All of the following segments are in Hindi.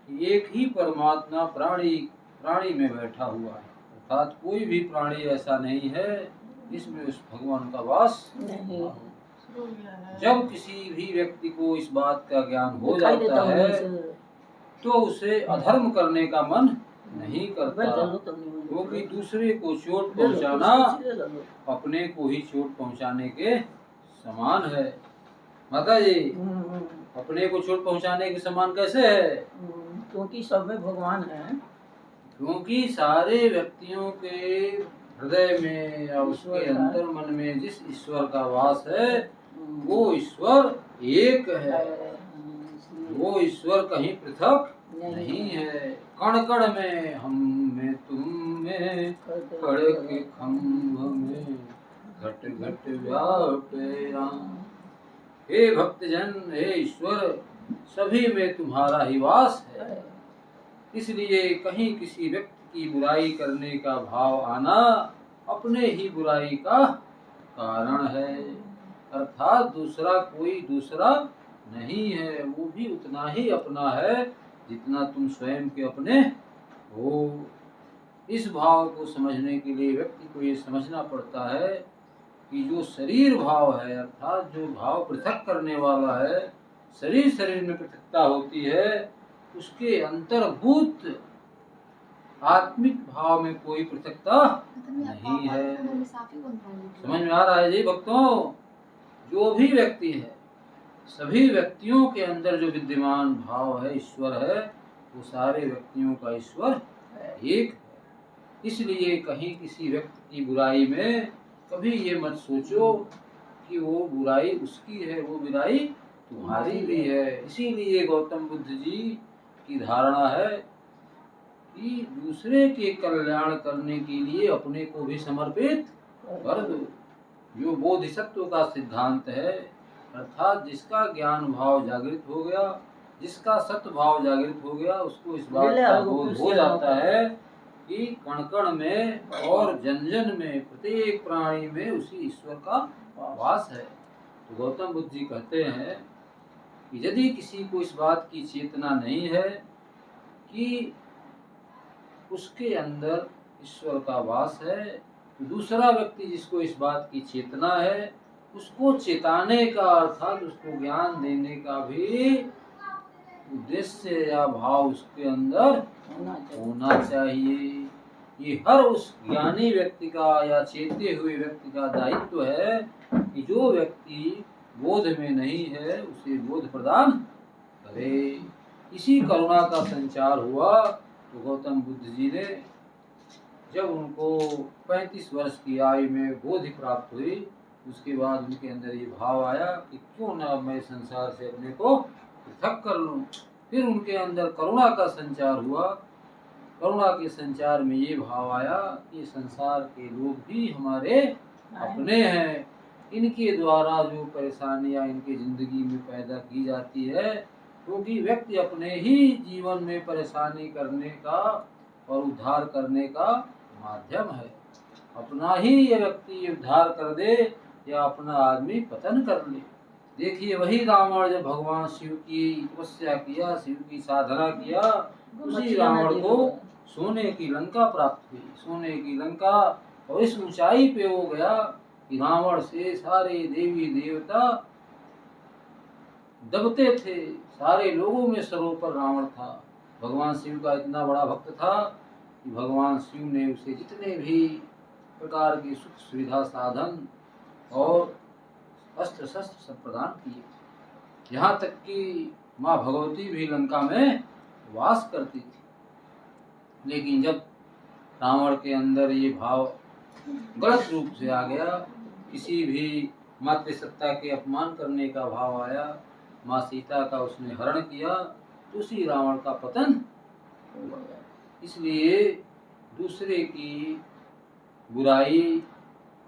कि एक ही परमात्मा प्राणी प्राणी में बैठा हुआ है, अर्थात कोई भी प्राणी ऐसा नहीं है जिसमें उस भगवान का वास नहीं हो। जब किसी भी व्यक्ति को इस बात का ज्ञान हो जाता है तो उसे अधर्म करने का मन नहीं करता, क्योंकि दूसरे को चोट पहुंचाना अपने को ही चोट पहुंचाने के समान है। माता जी, अपने को चोट पहुंचाने के समान कैसे है? क्योंकि सब में भगवान है, क्योंकि सारे व्यक्तियों के हृदय में या उसके अंतर मन में जिस ईश्वर का वास है वो ईश्वर एक है, वो ईश्वर कहीं पृथक नहीं है। कण कण में, हम में, तुम में, कण के खंभ में, घट घट व्यापे राम। हे भक्तजन, हे ईश्वर, सभी में तुम्हारा ही वास है। इसलिए कहीं किसी व्यक्ति की बुराई करने का भाव आना अपने ही बुराई का कारण है, अर्थात दूसरा कोई दूसरा नहीं है, वो भी उतना ही अपना है जितना तुम स्वयं के अपने हो। इस भाव को समझने के लिए व्यक्ति को ये समझना पड़ता है कि जो शरीर भाव है, अर्थात जो भाव पृथक करने वाला है, शरीर शरीर में पृथकता होती है, उसके अंतर्भूत आत्मिक भाव में कोई पृथकता नहीं है। समझ में आ रहा है जी भक्तों? जो भी व्यक्ति है, सभी व्यक्तियों के अंदर जो विद्यमान भाव है, ईश्वर है, वो सारे व्यक्तियों का ईश्वर एक है। इसलिए कहीं किसी व्यक्ति की बुराई में कभी ये मत सोचो कि वो बुराई उसकी है, वो बुराई तुम्हारी भी है। इसीलिए गौतम बुद्ध जी की धारणा है कि दूसरे के कल्याण करने के लिए अपने को भी समर्पित कर दो। जो बोधिसत्व का सिद्धांत है, अर्थात जिसका ज्ञान भाव जागृत हो गया, जिसका सत्य भाव जागृत हो गया, उसको इस बात का बोध हो जाता है कि कण कण में और जन जन में, प्रत्येक प्राणी में उसी ईश्वर का वास है। तो गौतम बुद्ध जी कहते हैं कि यदि किसी को इस बात की चेतना नहीं है कि उसके अंदर ईश्वर का वास है, तो दूसरा व्यक्ति जिसको इस बात की चेतना है, उसको चेताने का, अर्थात उसको ज्ञान देने का भी उद्देश्य या भाव उसके अंदर होना चाहिए। ये हर उस ज्ञानी व्यक्ति का या चेते हुए व्यक्ति का दायित्व है कि जो व्यक्ति बोध में नहीं है उसे बोध प्रदान करे। इसी करुणा का संचार हुआ तो गौतम बुद्ध जी ने, जब उनको 35 वर्ष की आयु में बोधि प्राप्त हुई, उसके बाद उनके अंदर ये भाव आया कि क्यों ना मैं संसार से अपने को पृथक कर लूं। फिर उनके अंदर करुणा का संचार हुआ। करुणा के संचार में ये भाव आया कि संसार के लोग भी हमारे अपने हैं, इनके द्वारा जो परेशानियां इनकी जिंदगी में पैदा की जाती है, क्योंकि व्यक्ति अपने ही जीवन में परेशानी करने का और उद्धार करने का माध्यम है। अपना ही ये व्यक्ति उद्धार कर दे या अपना आदमी पतन कर ले। देखिए वही रावण जब भगवान शिव की तपस्या किया, शिव की साधना किया, उसी रावण को सोने की लंका प्राप्त हुई। सोने की लंका, और इस ऊंचाई पे हो गया कि रावण से सारे देवी देवता दबते थे, सारे लोगों में सर्वोपर रावण था। भगवान शिव का इतना बड़ा भक्त था कि भगवान शिव ने उसे जितने भी प्रकार के सुख सुविधा साधन और अस्त्र शस्त्र सब प्रदान किए। यहाँ तक कि माँ भगवती भी लंका में वास करती थी। लेकिन जब रावण के अंदर ये भाव गलत रूप से आ गया, किसी भी मातृसत्ता के अपमान करने का भाव आया, माँ सीता का उसने हरण किया, तो उसी रावण का पतन हो गया। इसलिए दूसरे की बुराई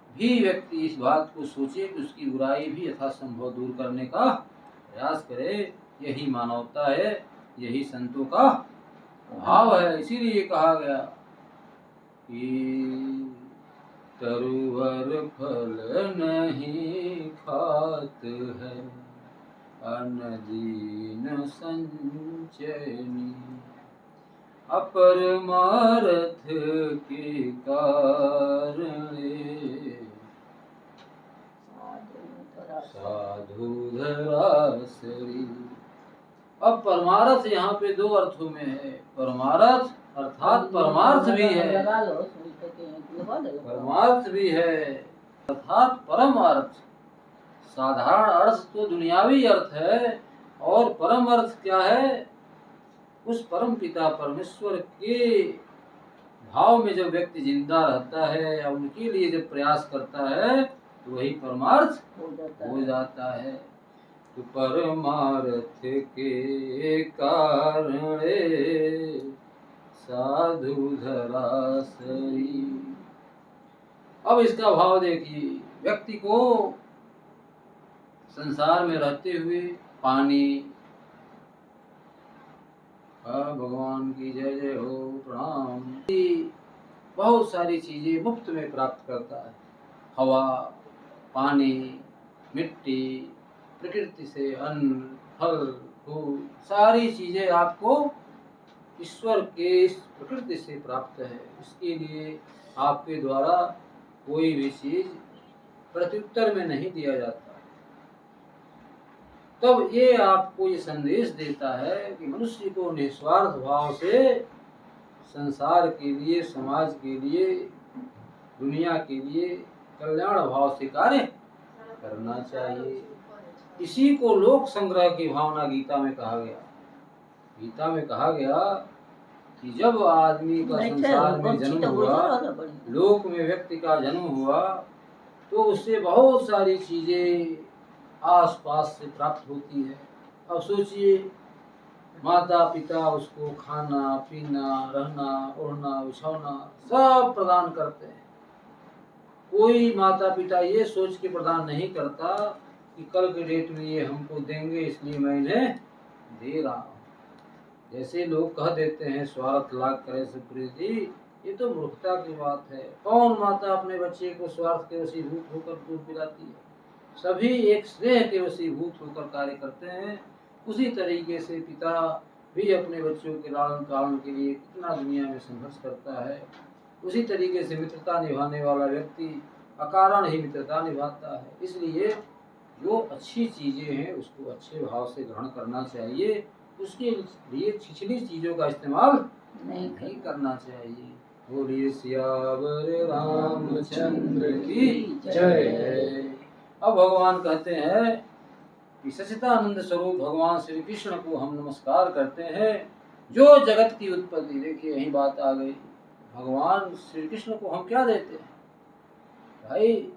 भी व्यक्ति इस बात को सोचे कि उसकी बुराई भी यथासंभव दूर करने का प्रयास करे। यही मानवता है, यही संतों का भाव है। इसीलिए कहा गया कि तरुवर फल नहीं खात है, अन्न दीन संचयनी, अपरमार्थ के कारणे साधु धरासरी। अब परमार्थ यहाँ पे दो अर्थों में है। परमार्थ अर्थात परमार्थ भी है, परमार्थ भी है अर्थात परम अर्थ। साधारण अर्थ तो दुनियावी अर्थ है, और परम अर्थ क्या है? उस परम पिता परमेश्वर के भाव में जब व्यक्ति जिंदा रहता है या उनके लिए जब प्रयास करता है तो वही परमार्थ हो जाता है। तो परमार्थ के कारण साधु धरासरी। अब इसका भाव देखिए, व्यक्ति को संसार में रहते हुए पानी, भगवान की जय जय हो, प्रणाम, बहुत सारी चीजें मुफ्त में प्राप्त करता है। हवा, पानी, मिट्टी, प्रकृति से अन्न, फल, फूल, सारी चीजें आपको ईश्वर के इस प्रकृति से प्राप्त है। इसके लिए आपके द्वारा कोई भी चीज प्रत्युत्तर में नहीं दिया जाता। तब ये आपको ये संदेश देता है कि मनुष्य को निस्वार्थ भाव से संसार के लिए, समाज के लिए, दुनिया के लिए कल्याण भाव से कार्य करना चाहिए। इसी को लोक संग्रह की भावना गीता में कहा गया। गीता में कहा गया कि जब आदमी का संसार में जन्म हुआ, लोक में व्यक्ति का जन्म हुआ, तो उससे बहुत सारी चीजें आसपास से प्राप्त होती है। अब सोचिए, माता पिता उसको खाना पीना, रहना, ओढ़ना, बिछौना सब प्रदान करते हैं। कोई माता पिता ये सोच के प्रदान नहीं करता कि कल के डेट में ये हमको देंगे इसलिए मैं इन्हें दे रहा हूँ। जैसे लोग कह देते हैं स्वार्थ लाग करे सुप्रीति, ये तो मूर्खता की बात है। कौन माता अपने बच्चे को स्वार्थ के वशीभूत होकर दूध पिलाती है? सभी एक स्नेह के वशीभूत होकर कार्य करते हैं। उसी तरीके से पिता भी अपने बच्चों के लालन पालन के लिए कितना दुनिया में संघर्ष करता है। उसी तरीके से मित्रता निभाने वाला व्यक्ति अकारण ही मित्रता निभाता है। इसलिए जो अच्छी चीजें हैं उसको अच्छे भाव से ग्रहण करना चाहिए, उसके लिए छिछली चीजों का इस्तेमाल नहीं करना चाहिए। बोलिए सियावर रामचंद्र की जय। अब भगवान कहते हैं कि सच्चिदानंद स्वरूप भगवान श्री कृष्ण को हम नमस्कार करते हैं, जो जगत की उत्पत्ति, देखिए यही बात आ गई। भगवान श्री कृष्ण को हम क्या देते हैं भाई?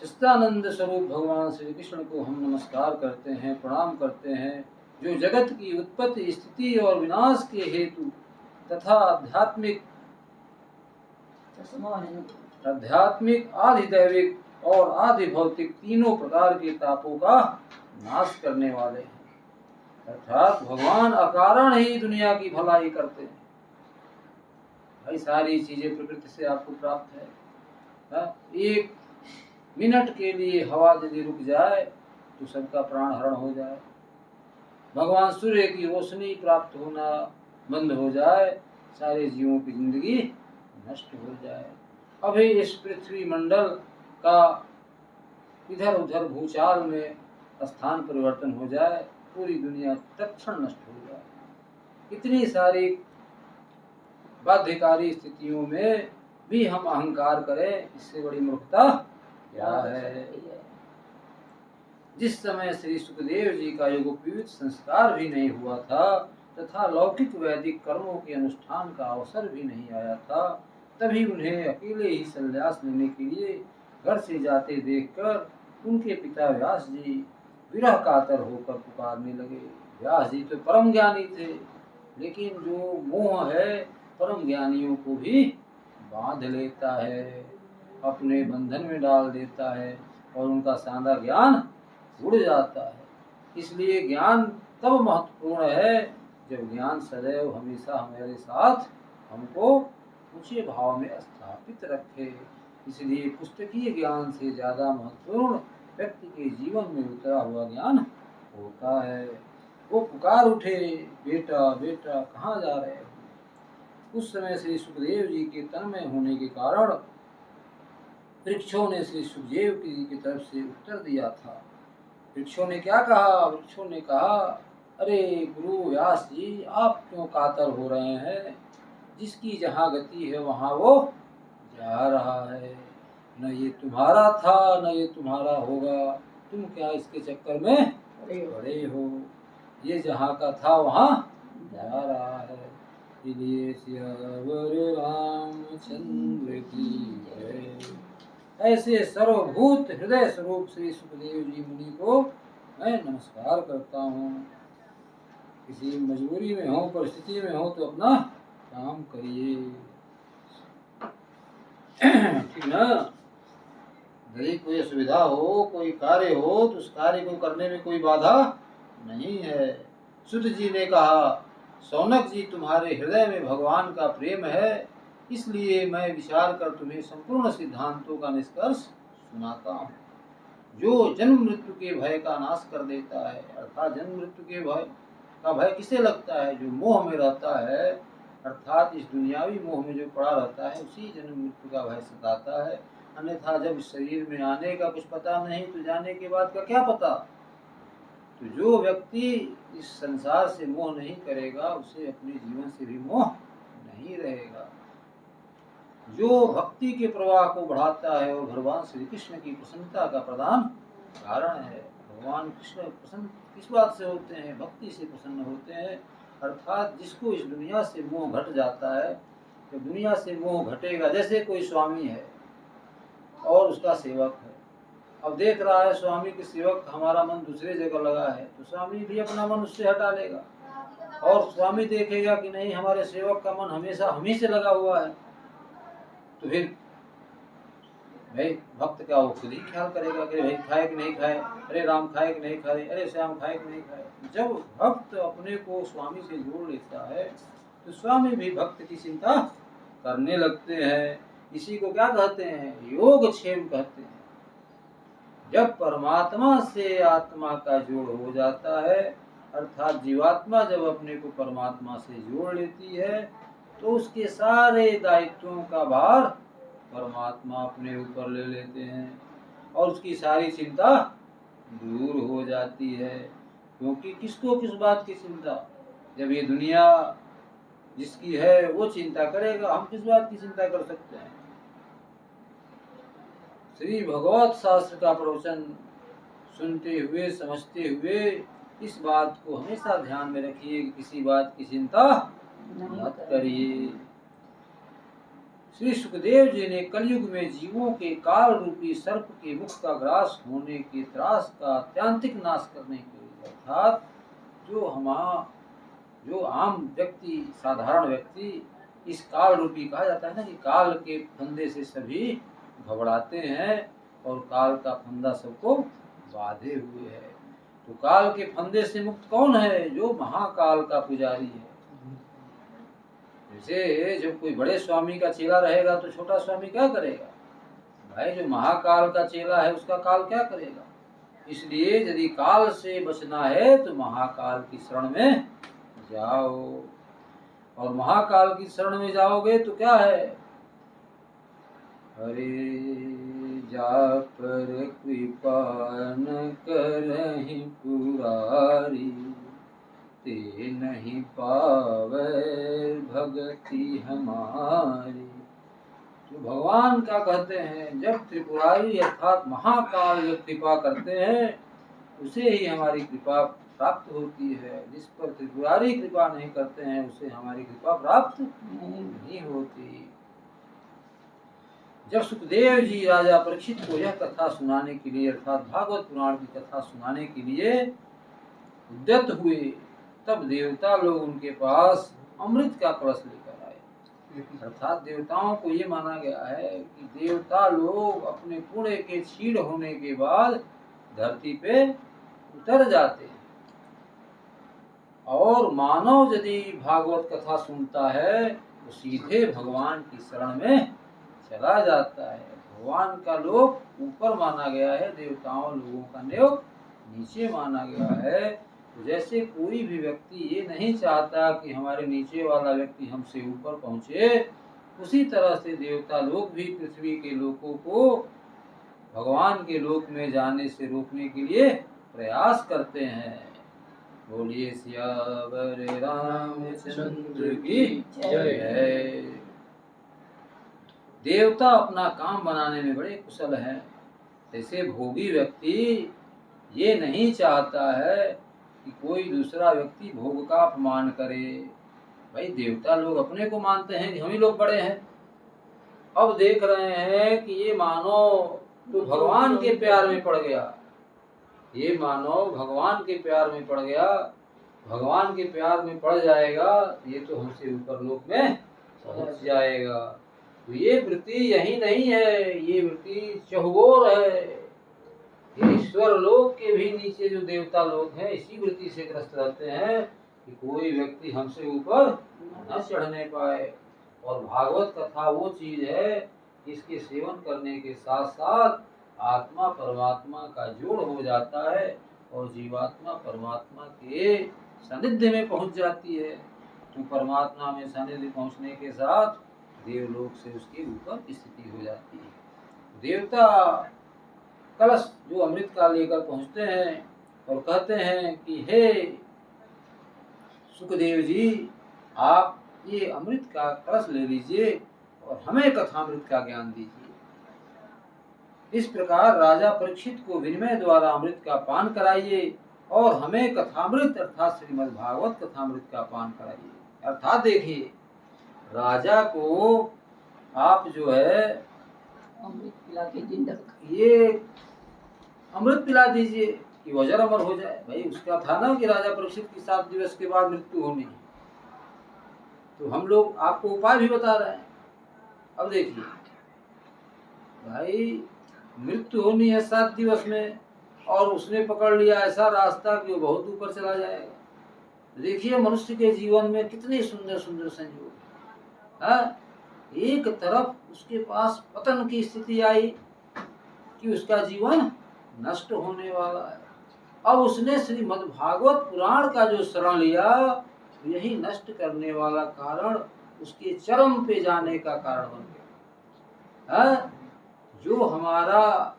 सच्चिदानंद स्वरूप भगवान श्री कृष्ण को हम नमस्कार करते हैं, प्रणाम करते हैं, जो जगत की उत्पत्ति, स्थिति और विनाश के हेतु तथा आध्यात्मिक, आधिदैविक और आदि भौतिक तीनों प्रकार के तापों का नाश करने वाले हैं। अर्थात भगवान अकारण ही दुनिया की भलाई करते हैं। भाई सारी चीजें प्रकृति से आपको प्राप्त है। एक मिनट के लिए हवा यदि रुक जाए तो सबका प्राण हरण हो जाए। भगवान सूर्य की रोशनी प्राप्त होना बंद हो जाए, सारे जीवों की जिंदगी नष्ट हो जाए। अभी इस पृथ्वी मंडल का इधर उधर भूचाल में स्थान परिवर्तन हो जाए, पूरी दुनिया तत्क्षण नष्ट हो जाए। इतनी सारी बाध्यकारी स्थितियों में भी हम अहंकार करें, इससे बड़ी मूर्खता क्या है? जिस समय श्री सुखदेव जी का योगोपवीत संस्कार भी नहीं हुआ था तथा लौकिक वैदिक कर्मों के अनुष्ठान का अवसर भी नहीं आया था, तभी उन्हें अकेले ही संन्यास लेने के लिए घर से जाते देखकर उनके पिता व्यास जी विरह कातर होकर पुकारने लगे। व्यास जी तो परम ज्ञानी थे, लेकिन जो मोह है परम ज्ञानियों को भी बांध लेता है, अपने बंधन में डाल देता है और उनका सारा ज्ञान उड़ जाता है। इसलिए ज्ञान तब महत्वपूर्ण है जब ज्ञान सदैव हमेशा हमारे साथ हमको ऊंचे भाव में स्थापित रखे। इसलिए पुस्तकीय ज्ञान से ज्यादा महत्वपूर्ण व्यक्ति के जीवन में उतरा हुआ ज्ञान होता है। वो पुकार उठे, बेटा बेटा कहाँ जा रहे हो। उस समय श्री सुखदेव जी के तन्मय होने के कारण वृक्षों ने श्री सुखदेव जी की तरफ से उत्तर दिया था। वृक्षों ने क्या कहा? वृक्षों ने कहा, अरे गुरु व्यास जी, आप क्यों कातर हो रहे हैं? जिसकी जहाँ गति है वहाँ वो जा रहा है। न ये तुम्हारा था न ये तुम्हारा होगा, तुम क्या इसके चक्कर में पड़े हो। ये जहाँ का था वहाँ जा रहा है। इसलिए सियावर रामचंद्र की जय। ऐसे सर्वभूत हृदय स्वरूप श्री सुखदेव जी मुनि को मैं नमस्कार करता हूँ। किसी मजबूरी में हो, परिस्थिति में हो तो अपना काम करिए, ठीक ना। यदि कोई असुविधा हो, कोई कार्य हो तो उस कार्य को करने में कोई बाधा नहीं है। सुत जी ने कहा, सौनक जी तुम्हारे हृदय में भगवान का प्रेम है, इसलिए मैं विचार कर तुम्हें संपूर्ण सिद्धांतों का निष्कर्ष सुनाता हूँ। जो जन्म मृत्यु के भय का नाश कर देता है, अर्थात जन्म मृत्यु के भय का भय किसे लगता है? जो मोह में रहता है, अर्थात इस दुनियावी मोह में जो पड़ा रहता है, उसी जन्म मृत्यु का भय सताता है। अन्यथा जब शरीर में आने का कुछ पता नहीं तो जाने के बाद का क्या पता। तो जो व्यक्ति इस संसार से मोह नहीं करेगा, उसे अपने जीवन से भी मोह नहीं रहेगा। जो भक्ति के प्रवाह को बढ़ाता है और भगवान श्री कृष्ण की प्रसन्नता का प्रधान कारण है। भगवान कृष्ण प्रसन्न किस बात से होते हैं? भक्ति से प्रसन्न होते हैं। अर्थात जिसको इस दुनिया से मोह घट जाता है, तो दुनिया से मोह घटेगा। जैसे कोई स्वामी है और उसका सेवक है, अब देख रहा है स्वामी के सेवक हमारा मन दूसरे जगह लगा है, तो स्वामी भी अपना मन उससे हटा लेगा। और स्वामी देखेगा कि नहीं, हमारे सेवक का मन हमेशा हम ही से लगा हुआ है, तो फिर भाई भक्त का वो खुद ही ख्याल करेगा कि भाई खाए कि नहीं खाए, अरे राम खाए कि नहीं खाए, अरे श्याम खाए कि नहीं खाए। जब भक्त अपने को स्वामी से जोड़ लेता है तो स्वामी भी भक्त की चिंता करने लगते हैं। इसी को क्या कहते हैं? योगक्षेम कहते हैं। जब परमात्मा से आत्मा का जोड़ हो जाता है, अर्थात जीवात्मा जब अपने को परमात्मा से जोड़ लेती है, तो उसके सारे दायित्वों का भार परमात्मा अपने ऊपर ले लेते हैं और उसकी सारी चिंता दूर हो जाती है। क्योंकि किसको किस बात की चिंता? जब ये दुनिया जिसकी है वो चिंता करेगा, हम किस बात की चिंता कर सकते हैं? श्री भगवत शास्त्र का प्रवचन सुनते हुए, समझते हुए इस बात को हमेशा ध्यान में रखिए कि किसी बात की चिंता मत करिए। श्री सुखदेव जी ने कलयुग में जीवों के काल रूपी सर्प के मुख का ग्रास होने के त्रास का अत्यंतिक नाश करने के लिए, अर्थात जो आम व्यक्ति, साधारण व्यक्ति, इस काल रूपी कहा जाता है ना कि काल के फंदे से सभी घबराते हैं और काल का फंदा सबको बांधे हुए है। तो काल के फंदे से मुक्त कौन है? जो महाकाल का पुजारी है। जैसे जब कोई बड़े स्वामी का चेला रहेगा तो छोटा स्वामी क्या करेगा? भाई जो महाकाल का चेला है उसका काल क्या करेगा? इसलिए यदि काल से बचना है तो महाकाल की शरण में जाओ, और महाकाल की शरण में जाओगे तो क्या है? हरे जा पर कृपा न करहि पुरारी, ते नहीं पावे भगति हमारी। तो भगवान क्या कहते हैं? जब त्रिपुरारी अर्थात महाकाल जब कृपा करते हैं उसे ही हमारी कृपा प्राप्त होती है। जिस पर त्रिपुरारी कृपा नहीं करते हैं उसे हमारी कृपा प्राप्त नहीं होती। जब सुखदेव जी राजा परीक्षित को यह कथा सुनाने के लिए, अर्थात भागवत पुराण की कथा सुनाने के लिए उद्यत हुए, तब देवता लोग उनके पास अमृत का कलश लेकर आए। अर्थात देवताओं को ये माना गया है कि देवता लोग अपने पुण्य के क्षीण होने के बाद धरती पे उतर जाते हैं, और मानव यदि भागवत कथा सुनता है तो सीधे भगवान की शरण में चला जाता है। भगवान का लोक ऊपर माना गया है, देवताओं लोगों का लोक नीचे माना गया है। तो जैसे कोई भी व्यक्ति ये नहीं चाहता कि हमारे नीचे वाला व्यक्ति हमसे ऊपर पहुँचे, उसी तरह से देवता लोग भी पृथ्वी के लोगों को भगवान के लोक में जाने से रोकने के लिए प्रयास करते हैं। बोलिए सियावर रामचंद्र की जय। देवता अपना काम बनाने में बड़े कुशल हैं। ऐसे भोगी व्यक्ति ये नहीं चाहता है कि कोई दूसरा व्यक्ति भोग का अपमान करे। भाई देवता लोग अपने को मानते हैं कि हम ही लोग बड़े हैं। अब देख रहे हैं कि ये मानव तो भगवान के प्यार में पड़ गया, ये मानव भगवान के प्यार में पड़ गया, भगवान के प्यार में पड़ जाएगा, ये तो हमसे ऊपर लोक में पहुंच जाएगा। तो ये वृत्ति यही नहीं है, ये वृत्ति चहुओर है। ये ईश्वर लोक के भी नीचे जो देवता लोग हैं इसी वृत्ति से ग्रस्त रहते हैं कि कोई व्यक्ति हमसे ऊपर न चढ़ने पाए। और भागवत कथा वो चीज है इसके सेवन करने के साथ साथ आत्मा परमात्मा का जोड़ हो जाता है और जीवात्मा परमात्मा के सानिध्य में पहुंच जाती है। तो परमात्मा में सानिध्य पहुंचने के साथ देवलोक से उसके ऊपर स्थिति हो जाती है। देवता कलश जो अमृत का लेकर पहुंचते हैं और कहते हैं कि हे सुखदेव जी, आप ये अमृत का कलश ले लीजिए और हमें कथामृत का ज्ञान दीजिए। इस प्रकार राजा परीक्षित को विनिमय द्वारा अमृत का पान कराइए और हमें कथामृत अर्थात श्रीमद् भागवत कथामृत का पान कराइए। अर्थात देखिए, राजा को आप जो है अमृत पिला के जिंदा ये अमृत पिला दीजिए कि वजर अमर हो जाए। भाई उसका था ना कि राजा परीक्षित की 7 दिवस के बाद मृत्यु होनी है, तो हम लोग आपको उपाय भी बता रहे हैं। अब देखिए भाई, मृत्यु होनी है 7 दिवस में और उसने पकड़ लिया ऐसा रास्ता कि वो बहुत ऊपर चला जाएगा। देखिए मनुष्य के जीवन में कितने सुंदर सुंदर संयोग है। एक तरफ उसके पास पतन की स्थिति आई कि उसका जीवन नष्ट होने वाला है। अब उसने श्रीमद् भागवत पुराण का जो शरण लिया, यही नष्ट करने वाला कारण उसके चरम पे जाने का कारण बन गया है। जो हमारा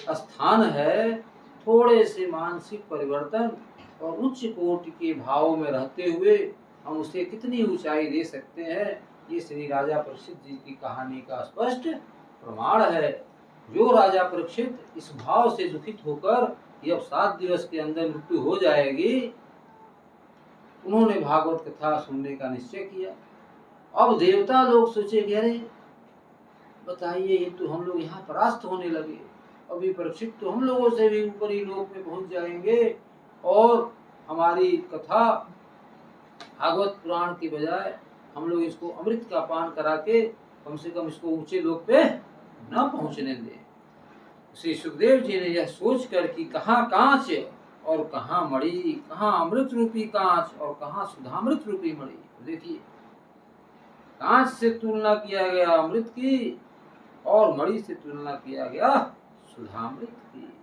स्थान है, थोड़े से मानसिक परिवर्तन और उच्च कोटि के भाव में रहते हुए हम उसे कितनी ऊंचाई दे सकते हैं, ये श्री राजा परीक्षित जी की कहानी का स्पष्ट प्रमाण है। जो राजा परीक्षित इस भाव से दुखित होकर कि अब 7 दिवस के अंदर मृत्यु हो जाएगी, उन्होंने भागवत कथा सुनने का निश्चय किया। अब देवता लोग सोचे कि अरे बताइए, ये तो हम लोग यहाँ परास्त होने लगे, अभी परीक्षित तो हम लोगों से भी ऊपर ही लोक में पहुंच जाएंगे और हमारी कथा भागवत पुराण की बजाय हम लोग इसको अमृत का पान करा के कम से कम इसको ऊंचे लोक पे न पहुंचने दें। श्री सुखदेव जी ने यह सोचकर कि कहाँ कांच और कहाँ मणि, कहाँ अमृत रूपी कांच और कहाँ सुधामृत रूपी मणि। देखिए, कांच से तुलना किया गया अमृत की और मणि से तुलना किया गया सुधामृत की।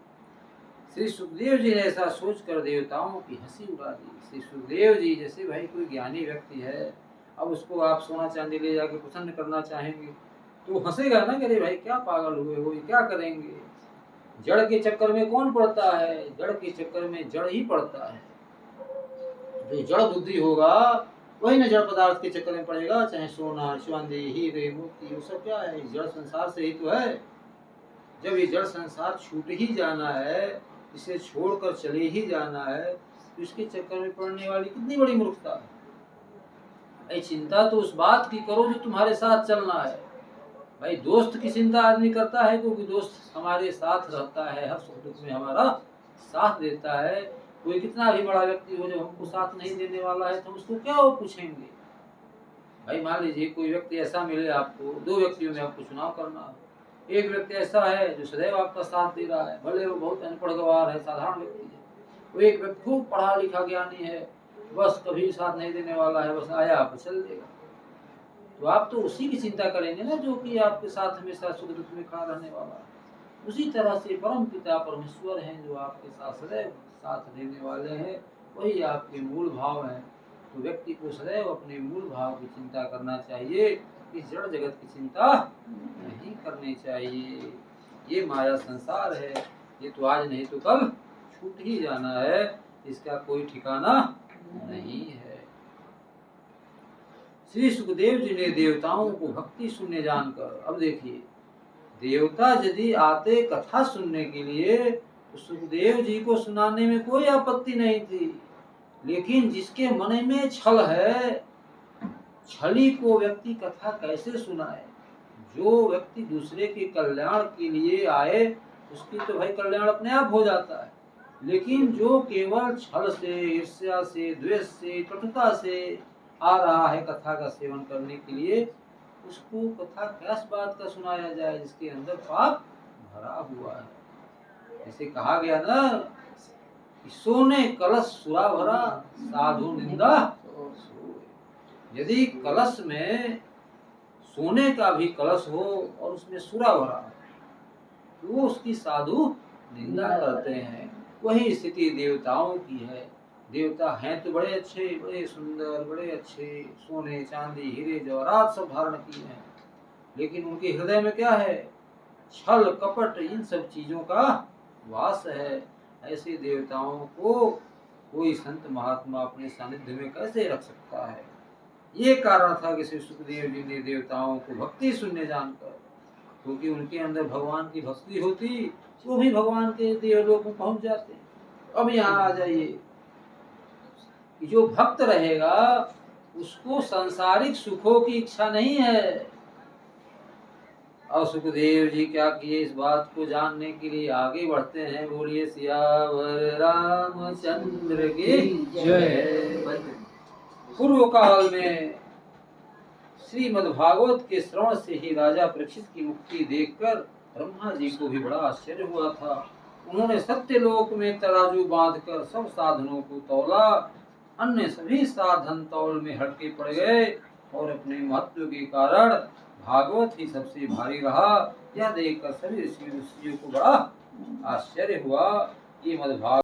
श्री सुखदेव जी ने ऐसा सोचकर देवताओं की हंसी उड़ा दी। श्री सुखदेव जी जैसे भाई कोई ज्ञानी व्यक्ति है, अब उसको आप सोना चांदी ले जाके प्रसन्न करना चाहेंगे तो हंसेगा ना, कि अरे भाई क्या पागल हुए हो, क्या करेंगे। जड़ के चक्कर में कौन पड़ता है? जड़ के चक्कर में जड़ ही पड़ता है। जो जड़ बुद्धि होगा वही न जड़ पदार्थ के चक्कर में पड़ेगा, चाहे सोना चांदी हीरे मोती, वो सब क्या है, जड़ संसार से ही तो है। जब ये जड़ संसार छूट ही जाना है, इसे छोड़कर चले ही जाना है, तो इसके चक्कर में पड़ने वाली कितनी बड़ी मूर्खता है। चिंता तो उस बात की करो जो तुम्हारे साथ चलना है। भाई दोस्त की चिंता आदमी करता है क्योंकि दोस्त हमारे साथ रहता है, हर सुख दुख में हमारा साथ देता है। कोई कितना भी बड़ा व्यक्ति हो, जब हमको साथ नहीं देने वाला है तो हम उसको क्या पूछेंगे। भाई मान लीजिए कोई व्यक्ति ऐसा मिले आपको, 2 व्यक्तियों में आपको चुनाव करना हो, एक व्यक्ति ऐसा है जो सदैव आपका साथ दे रहा है, भले वो बहुत अनपढ़ गवार है, साधारण व्यक्ति है, वो एक व्यक्ति खूब पढ़ा लिखा ज्ञानी है, बस कभी साथ नहीं देने वाला है, बस आया आप चल देगा। तो आप तो उसी की चिंता करेंगे ना जो कि आपके साथ हमेशा सुख दुख में खड़ा रहने वाला है। उसी तरह से परम पिता परमेश्वर हैं जो आपके साथ सदैव साथ देने वाले हैं, वही आपके मूल भाव हैं। तो व्यक्ति को सदैव अपने मूल भाव की चिंता करना चाहिए, इस जड़ जगत की चिंता नहीं करनी चाहिए। ये माया संसार है, ये तो आज नहीं तो कल छूट ही जाना है, इसका कोई ठिकाना नहीं है। श्री सुखदेव जी ने देवताओं को भक्ति शून्य जानकर, अब देखिए, देवता यदि आते कथा सुनने के लिए तो सुखदेव जी को सुनाने में कोई आपत्ति नहीं थी, लेकिन जिसके मन में छल है, छली को व्यक्ति कथा कैसे सुनाए? जो व्यक्ति दूसरे के कल्याण के लिए आए उसकी तो भाई कल्याण अपने आप हो जाता है, लेकिन जो केवल छल से, ईर्ष्या से, द्वेष से, कटुता से आ रहा है कथा का सेवन करने के लिए, उसको कथा किस बात का सुनाया जाए जिसके अंदर पाप भरा हुआ है। जैसे कहा गया ना, सोने कलश सुरा भरा, साधु निंदा सोए। यदि कलश में सोने का भी कलश हो और उसमें सुरा भरा तो वो उसकी साधु निंदा करते हैं। वही स्थिति देवताओं की है। देवता हैं तो बड़े अच्छे, बड़े सुंदर, बड़े अच्छे, सोने चांदी हीरे जवाहरात सब धारण किए हैं, लेकिन उनके हृदय में क्या है? छल कपट, इन सब चीजों का वास है। ऐसे देवताओं को कोई संत महात्मा अपने सानिध्य में कैसे रख सकता है? ये कारण था कि श्री सुखदेव जी ने देवताओं को भक्ति शून्य जानकर, क्योंकि उनके अंदर भगवान की भक्ति होती वो भी भगवान के देवलोक में पहुंच जाते। अब यहाँ आ जाइए कि जो भक्त रहेगा उसको सांसारिक सुखों की इच्छा नहीं है। और सुखदेव जी क्या किए, इस बात को जानने के लिए आगे बढ़ते हैं। बोलिए सियावर रामचंद्र की जय। पूर्व काल में श्रीमद् भागवत के श्रवण से ही राजा परीक्षित की मुक्ति देखकर ब्रह्मा जी को भी बड़ा आश्चर्य हुआ था। उन्होंने सत्यलोक में तराजू बांधकर सब साधनों को तौला, अन्य सभी साधन तौल में हटके पड़ गए और अपने महत्व के कारण भागवत ही सबसे भारी रहा। यह देखकर सभी ऋषियों को बड़ा आश्चर्य हुआ। ये मद्भागवत